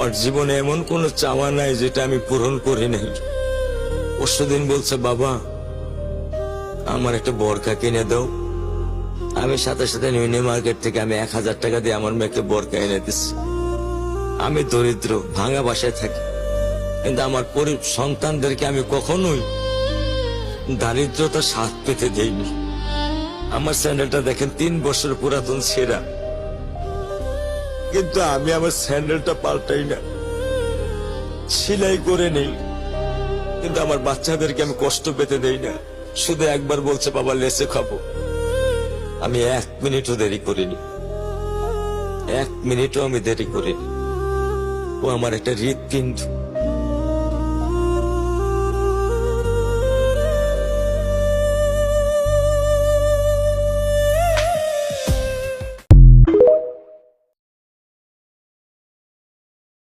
ওর জীবনে এমন কোনো চাওয়া নাই যেটা আমি পূরণ করি নাই। পরশুদিন বলছে, বাবা আমার একটা বোরকা কিনে দাও। আমি সাথে সাথে নিউ মার্কেট থেকে আমি 1000 টাকা দিয়ে আমার মেয়েকে বোরকা এনে দিচ্ছি। আমি দরিদ্র, ভাঙা বাসায় থাকি, কিন্তু আমার সন্তানদেরকে আমি কখনোই দারিদ্রতা স্বাদ পেতে দেইনি। আমার স্যান্ডেলটা দেখেন 3 বছর পুরাতন ছেঁড়া, কিন্তু আমি আমার স্যান্ডেলটা পাল্টাই না, সেলাই করে নেই। কিন্তু আমার বাচ্চাদেরকে আমি কষ্ট পেতে দেই না। শুধু একবার বলছে, বাবা লেসে খাবো। আমি 1 মিনিটও দেরি করিনি, 1 মিনিটও আমি দেরি করিনি। ও আমার একটা হৃৎপিণ্ড।